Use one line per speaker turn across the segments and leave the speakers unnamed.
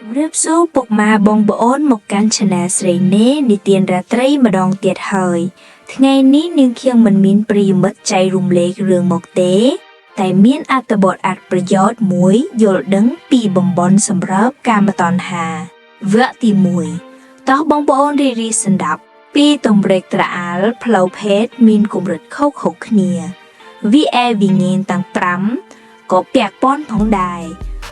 ជំរាបសួរពុកម៉ែបងប្អូនមកកាន់ Channel ស្រីណេនិទានរាត្រីម្ដងទៀតហើយថ្ងៃនេះនាងខៀងមិនមានប្រិយមិត្តចែករំលែករឿងមកទេតែមានអត្ថបទអត្ថប្រយោជន៍មួយយល់ដឹងពីបំបន់សម្រាប់កាមតណ្ហាវគ្គទី1តោះបងប្អូនរីសន្តាប់ពីតម្រេកត្រអាលផ្លូវភេទមានកម្រិតខុសៗគ្នាវិញ្ញាណទាំង5ក៏ពាក់ព័ន្ធផងដែរ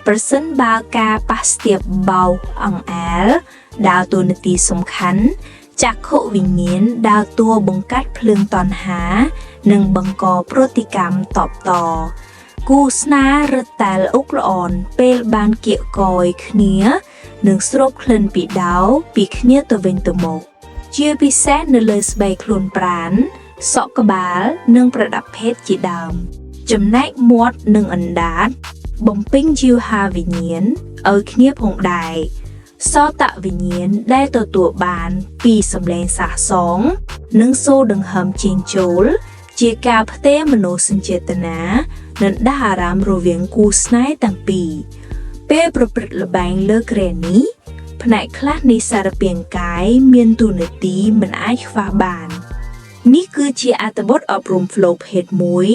ប្រសិនបើការប៉ះស្ទាបបោអង្អាលដើរតួនាទីសំខាន់ចក្ខុវិញ្ញាណដើរតួបង្កាត់ភ្លើងតណ្ហានិងបង្កប្រតិកម្មតបតគូស្នេហ៍រឹតតែល្អុកល្អន់ពេលបានគៀកកយគ្នានិងស្រូបក្លិនពីដោពីគ្នាទៅវិញទៅមកជាពិសេសនៅលើស្បែកខ្លួនប្រាណសក់ក្បាលនិងប្រដាប់ភេទជាដើមចំណែកមាត់និងអណ្ដាតបំពេញជីវហាវិញ្ញាណឲ្យគ្នាផងដែរសោតវិញ្ញាណដែលទទួលបានពីសម្លេងសាសសងនិងសូរដង្ហើមជេងចូលជាការផ្ទេរមនោសញ្ចេតនានិងដាស់អារម្មណ៍រវាងគូស្នេហ៍ទាំងពីរពេលប្រព្រឹត្តល្បែងលើក្រែនេះផ្នែកខ្លះនៃសារពាង្គកាយមានតួនាទីមិនអាចខ្វះបាននេះគឺជាអត្ថបទអប់រំ flow ភេទមួយ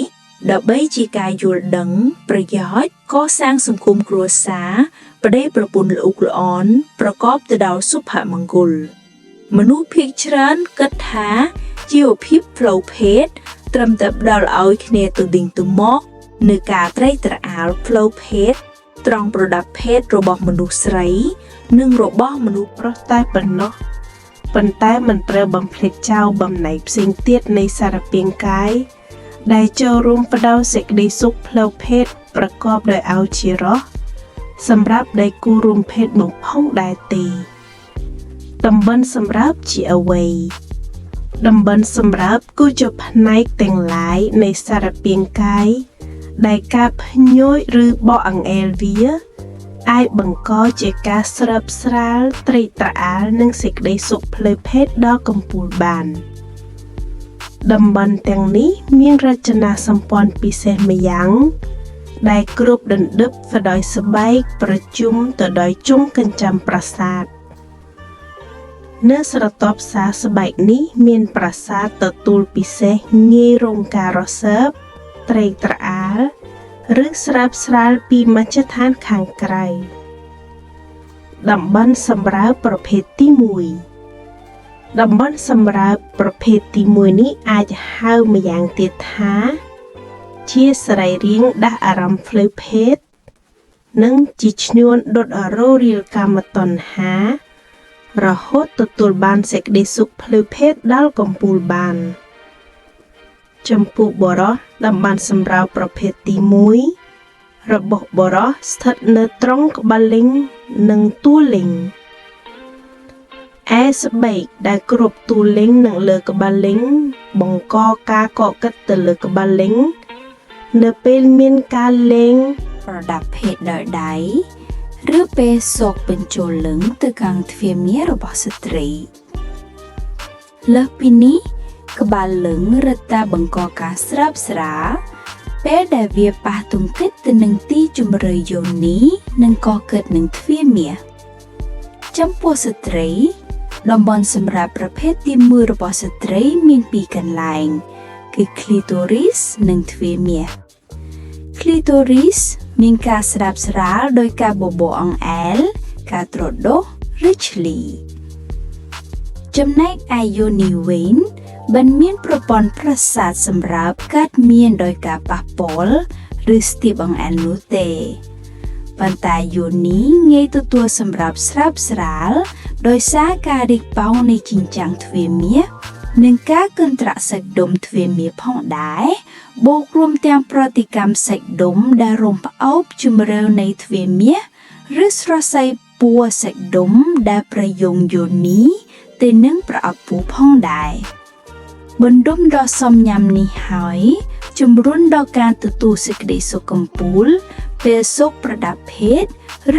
ដើម្បីជាការយល់ដឹងប្រយោជន៍កសាងសង្គមគ្រួសារប្តីប្រពន្ធល្អុកល្អន់ប្រកបទៅដោយសុភមង្គលមនុស្សភាគច្រើនគិតថាជីវភាពផ្លូវភេទត្រឹមតែផ្ដល់ឲ្យគ្នាទៅវិញទៅមកនៅការត្រេកត្រអាលផ្លូវភេទត្រង់ប្រដាប់ភេទរបស់មនុស្សស្រីនិងរបស់មនុស្សប្រុសតែប៉ុណ្ណោះប៉ុន្តែមិនត្រូវបំភ្លេចចោលបំណែកផ្សេងទៀតនៃសារពាង្គកាយដែលចូលរួមផ្ដល់សេចក្តីសុខផ្លូវភេទប្រកបដោយឱជារសសម្រាប់ដៃគូរួមភេទមកផងដែរទេតំបន់សម្រាប់ជាអ្វីតំបន់សម្រាប់គឺជាផ្នែកទាំងឡាយនៃសារពាង្គកាយដែលការភ្ញួយឬបកអង្អែលវាអាចបង្កជាការស្រើបស្រាលត្រេកត្រអាលនិងសេចក្តីសុខផ្លូវភេទដល់កំពូលបានតំបន់ទាំងនេះមានរចនាសម្ព័ន្ធពិសេសម្យ៉ាងដែលគ្រប់ដណ្ដប់ទៅដោយស្បែកប្រជុំទៅដោយជុំកញ្ចាំប្រាសាទនៅស្រទាប់សារស្បែកនេះមានប្រាសាទទទួលពិសេសងាយរងការរសើបត្រេកត្រអាលឬស្រើបស្រាលពីមជ្ឈដ្ឋានខាងក្រៅតំបន់សម្រាប់ប្រភេទទី1តំបន់សម្រាប់ប្រភេទទី1នេះអាចហៅម្យ៉ាងទៀតថាជាសរីរាង្គដាស់អារម្មណ៍ផ្លូវភេទនិងជាឈ្នួនដុតរោរៀលកាមតណ្ហារហូតទទួលបានសេចក្តីសុខផ្លូវភេទដល់កំពូលបានចំពោះបុរសតំបន់សម្រាប់ប្រភេទទី1របស់បុរសស្ថិតនៅត្រង់ក្បាលលិង្គនិងតួលិង្គឯស្បែកដែលគ្រប់តួលិង្គនិងលើក្បាលលិង្គបង្កការកកកិតទៅលើក្បាលលិង្គនៅពេលមានការលេងប្រដាប់ភេទដោយដៃឬពេលសោកបញ្ចូលលឹងទៅខាងទ្វារមាសរបស់ស្ត្រីលើសពីនេះក្បាលលឹងរឹតតែបង្កការស្រើបស្រាលពេលដែលវាប៉ះទង្គិចទៅនឹងទីជម្រៅយោនីនិងកកិតនឹងទ្វារមាសចំពោះស្ត្រីតំបន់សម្រាប់ប្រភេទទី1របស់ស្ត្រីមាន2កន្លែងគឺ clitoris និងទ្វារមាស clitoris មានការស្រាបស្រាលដោយការបបោអង្អែលការទ្រដុសឬឈ្លីចំណែកឯ yoni vein មិនមានប្រព័ន្ធប្រសាទសម្រាប់កើតមានដោយការប៉ះពាល់ឬស្ទាបអង្អែលនោះទេប៉ុន្តែយូនីងាយទទួលសម្រាប់ស្រើបស្រាលដោយសារការរីកប៉ោងនៃជញ្ចាំងទ្វារមាសនិងការកន្ត្រាក់សាច់ដុំទ្វារមាសផងដែរបូករួមទាំងប្រតិកម្មសាច់ដុំដែលរំផ្អោបជម្រៅនៃទ្វារមាសឬស្រសៃពួរសាច់ដុំដែលប្រយុងយូនីទៅនឹងប្រអប់ពូផងដែរបណ្ដុំដ៏សមញ៉ាំនេះហើយជំរុញដល់ការទទួលសេចក្តីសុខកំពូលពេលសុខប្រដាប់ភេទ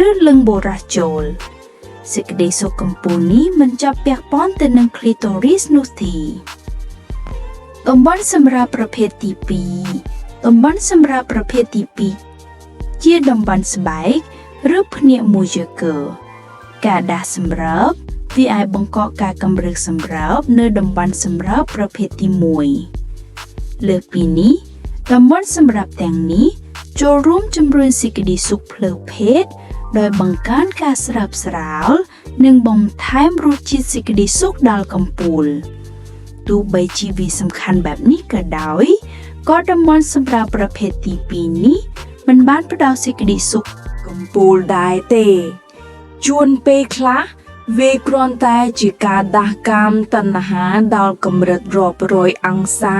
ឬលឹងបូរ៉ាសចូលសេចក្តីសុខកំពូលនេះមិនចាប់ពាក់ព័ន្ធទៅនឹង clitoris នោះទេតំបន់សម្រាប់ប្រភេទទី2តំបន់សម្រាប់ប្រភេទទី2ជាតំបន់ស្បែកឬភ្នែកមួយយឺក
ការដាស់សម្រាប់វាអាចបង្កការកម្រើកសម្រាប់នៅតំបន់សម្រាប់ប្រភេទទី1លើពីនេះតំបន់សម្រាប់ទាំងនេះចូលរួមជំរុញសេចក្តីសុខផ្លូវភេទដោយបង្កើនការស្រើបស្រាលនិងបន្ថែមរសជាតិសេចក្តីសុខដល់កំពូលទោះបីជាវាសំខាន់បែបនេះក៏ដោយក៏តំបន់សម្រាប់ប្រភេទទី2នេះមិនបានផ្ដល់សេចក្តីសុខកំពូលដែរទេជួនពេលខ្លះវាគ្រាន់តែជាការដាស់កាមតណ្ហាដល់កម្រិតរាប់រយអង្សា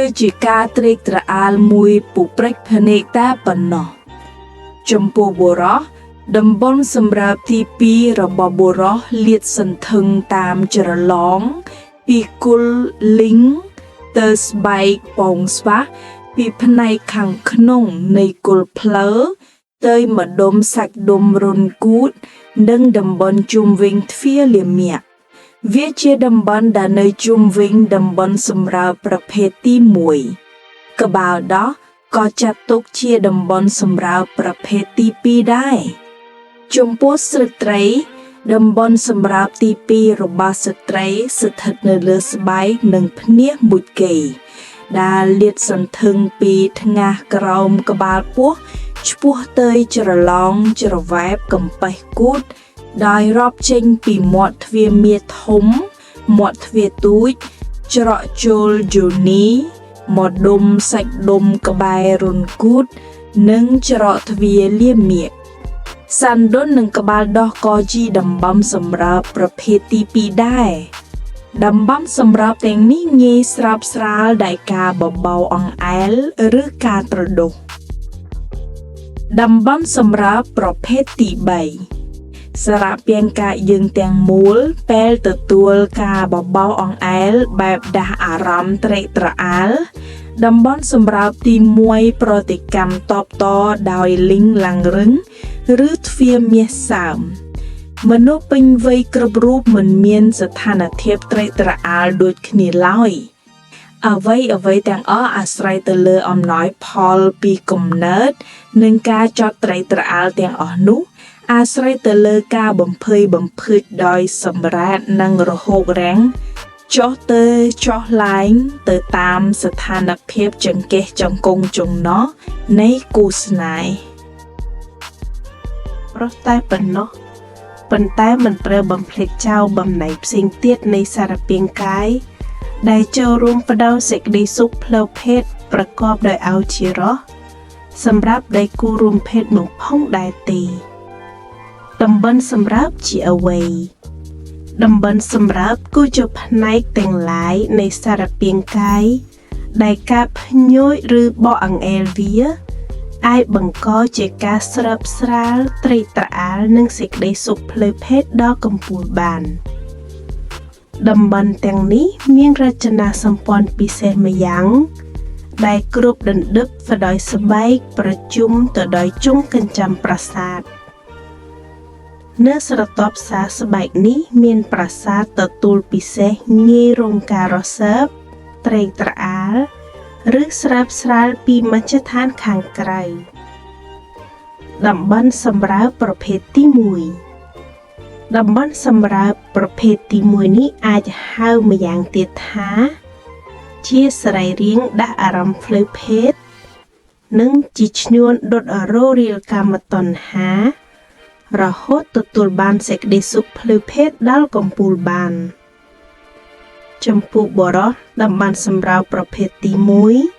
ឬជាការត្រេកត្រអាលមួយពុព្រិចភ្នែកតែប៉ុណ្ណោះចំពោះបុរសតំបន់សម្រាប់ទី2របស់បុរសលាតសន្ធឹងតាមច្រឡងពីគុលលីងទៅស្បែកពងស្វាពីផ្នែកខាងក្នុងនៃគុលភ្លើទៅម្ដុំសាច់ដុំរុនគូតនិងតំបន់ជុំវិញទ្វារលាមាក់វាជាតំបន់ដែលនៅជុំវិញតំបន់សម្រាប់ប្រភេទទី1ក្បាលដោះក៏ចាត់ទុកជាតំបន់សម្រាប់ប្រភេទទី2ដែរចំពោះស្ត្រីតំបន់សម្រាប់ទី2របស់ស្ត្រីស្ថិតនៅលើស្បែកនិងភ្នាះមួយគេដែលលាតសន្ធឹងពីថ្ងាសក្រោមក្បាលពោះឆ្ពោះទៅច្រឡងច្រវ៉ែបកំពះគូតដោយរាប់ចេញពីមាត់ទ្វារមាសធំមាត់ទ្វារទូចច្រកចូលយោនីម្ដុំសាច់ដុំក្បែររុនគូតនិងច្រកទ្វារលាមាក់សាន់ដុននិងក្បាលដោះក៏ជាតំបំសម្រាប់ប្រភេទទី2ដែរតំបំសម្រាប់ទាំងនេះងាយស្រើបស្រាលដោយការបបោអង្អែលឬការត្រដុសតំបន់សម្រាប់ប្រភេទទី3សារៈពាង្គកាយយើងទាំងមូលពេលទទួលការបបោអង្អែលបែបដាស់អារម្មណ៍ត្រេកត្រអាលតំបន់សម្រាប់ទី1ប្រតិកម្មតបតដោយលីងឡាំងរឹងឬទ្វារមាសសើមមនុស្សពេញវ័យគ្រប់រូបមិនមានស្ថានភាពត្រេកត្រអាលដូចគ្នាឡើយអ្វីទាំងអស់អាស្រ័យទៅលើអំណោយផលពីកំណើតនិងការចត់ត្រេកត្រអាលទាំងអស់នោះអាស្រ័យទៅលើការបំភ័យបំភើចដោយសម្រេចនិងរហូតរាំងចុះទៅចុះឡើងទៅតាមស្ថានភាពចង្កេះចង្កុងចំណោះនៃគូស្នេហ៍ប្រតែប៉ុណ្ណោះប៉ុន្តែមិនត្រូវបំភ្លេចចោលបំណែកផ្សេងទៀតនៃសារពាង្គកាយដែលចូលរួមផ្ដល់សេចក្តីសុខផ្លូវភេទប្រកបដោយឱជារសសម្រាប់ដៃគូរួមភេទនោះផងដែរទេតំបន់សម្រាប់ជាអ្វីតំបន់សម្រាប់គឺជាផ្នែកទាំងឡាយនៃសារពាង្គកាយដែលការភ្ញួយឬបកអង្អែលវាអាចបង្កជាការស្រើបស្រាលត្រេកត្រអាលនិងសេចក្តីសុខផ្លូវភេទដល់កំពូលបានតំបន់ទាំងនេះមានរចនាសម្ព័ន្ធពិសេសម្យ៉ាងដែលគ្រប់ដណ្ដឹបទៅដោយស្បែកប្រជុំទៅដោយជុំកញ្ចាំប្រាសាទនៅស្រទាប់សាស្បែកនេះមានប្រាសាទទទួលពិសេសងាយរងការរសើបត្រេកត្រអាលឬស្រើបស្រាលពីមជ្ឈដ្ឋានខាងក្រៅតំបន់សម្រាប់ប្រភេទទី1តំបន់សម្រាប់ប្រភេទទី1នេះអាចហៅម្យ៉ាងទៀតថាជាសរីរាង្គដាក់អារម្មណ៍ផ្លូវភេទនិងជាឈ្នួនដុតរោរៀលកាមតណ្ហារហូតទទួលបានសេចក្តីសុខផ្លូវភេទដល់កំពូលបានចំពោះបុរសតំបន់សម្រាប់ប្រភេទទី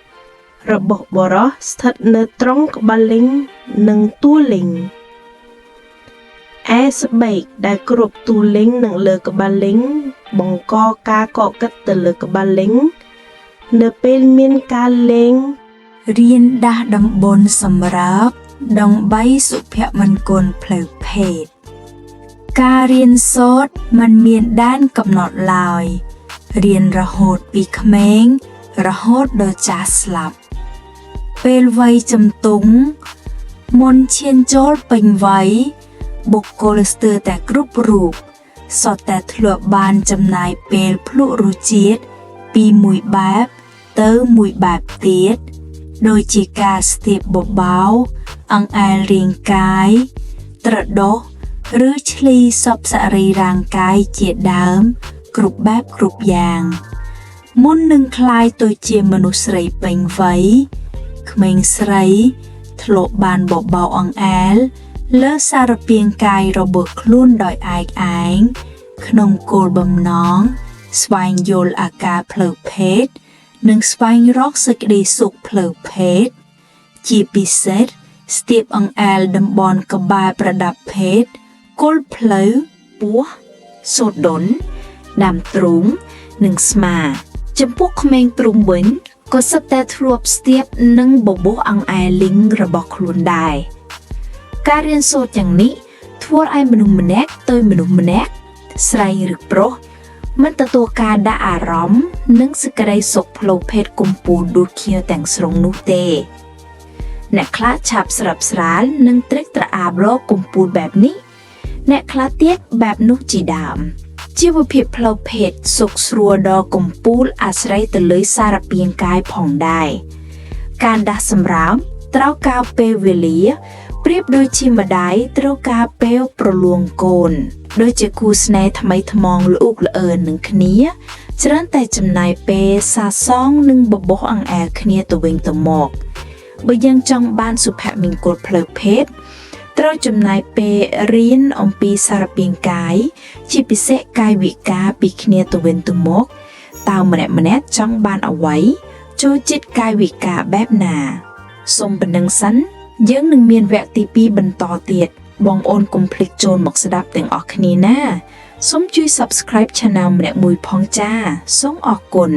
1របស់បុរសស្ថិតនៅត្រង់ក្បាលលិង្គនិងតួលិង្គឯស្បែកដែលគ្រប់តួលិង្គនិងលើក្បាលលិង្គបង្កការកកិតទៅលើក្បាលលិង្គនៅពេលមានការលេងរៀនដាស់តំបន់សម្រាប់ដើម្បីសុភមង្គលផ្លូវភេទការរៀនសូត្រមិនមានដែនកំណត់ឡើយរៀនរហូតពីក្មេងរហូតដល់ចាស់ស្លាប់ពេលវ័យជំទង់មុនឈានចូលពេញវ័យបុគ្គលស្ទើរតែគ្រប់រូបសុទ្ធតែធ្លាប់បានចំណាយពេលភ្លក់រសជាតិពីមួយបែបទៅមួយបែបទៀតដូចជាការស្ទាបបបោអង្អែលរាងកាយត្រដុស ឬឆ្លីសពសរីរាង្គកាយជាដើមគ្រប់បែបគ្រប់យ៉ាងមុននឹងคล้ายទៅជាមនុស្សស្រីពេញវ័យក្មេងស្រីធ្លាប់បានបបោអង្អែលលើសារពាង្គកាយរបស់ខ្លួនដោយឯកឯងក្នុងគោលបំណងស្វែងយល់អាការផ្លូវភេទនិងស្វែងរកសេចក្តីសុខផ្លូវភេទជាពិសេសស្ទាបអង្អែលតំបន់ក្បាលប្រដាប់ភេទគល់ផ្លូវពោះសូដុនដាំទ្រូងនិងស្មាចំពោះក្មេងទ្រូងវិញក៏សុទ្ធតែធ្លាប់ស្ទាបនិងបបោសអង្អែលលីងរបស់ខ្លួនដែរការរៀនសូត្រយ៉ាងនេះធ្វើឲ្យមនុស្សម្នាក់ទៅមនុស្សម្នាក់ស្រីឬប្រុសមិនទទួលការដាក់អារម្មណ៍និងសេចក្តីសុខផ្លូវភេទកំពូលដូចគ្នាទាំងស្រុងនោះទេអ្នកខ្លះឆាប់ស្រាប់ស្រាលនិងត្រេកត្រអាប់រកកំពូលបែបនេះអ្នកខ្លះទៀតបែបនោះជាដើមជីវភាពផ្លូវភេទសុខស្រួលដល់កំពូលអាស្រ័យទៅលើសារពាង្គកាយផងដែរការដាស់សម្រាមត្រូវការពេលវេលាប្រៀបដូចជាម្ដាយត្រូវការពេលប្រលួងកូនដូចជាគូស្នេហ៍ថ្មីថ្មងល្អូកល្អឿននឹងគ្នាច្រើនតែចំណាយពេលសាសងនិងបបោសអង្អែលគ្នាទៅវិញទៅមកបើយើងចង់បានសុភមង្គលផ្លូវភេទត្រូវចំណាយពេលរៀនអំពីសារពាង្គកាយជាពិសេសកាយវិការពីគ្នាទៅវិញទៅមកតើម្នាក់ចង់បានអ្វីចូលចិត្តកាយវិការបែបណាសូមប៉ុណ្្នឹងសិនយើងនឹងមានវគ្គទី2បន្តទៀតបងប្អូនកុំភ្លេចចូលមកស្ដាប់ទាំងអស់គ្នាណាសូមជួយ Subscribe Channel ម្នាក់មួយផងចាសូមអរគុណ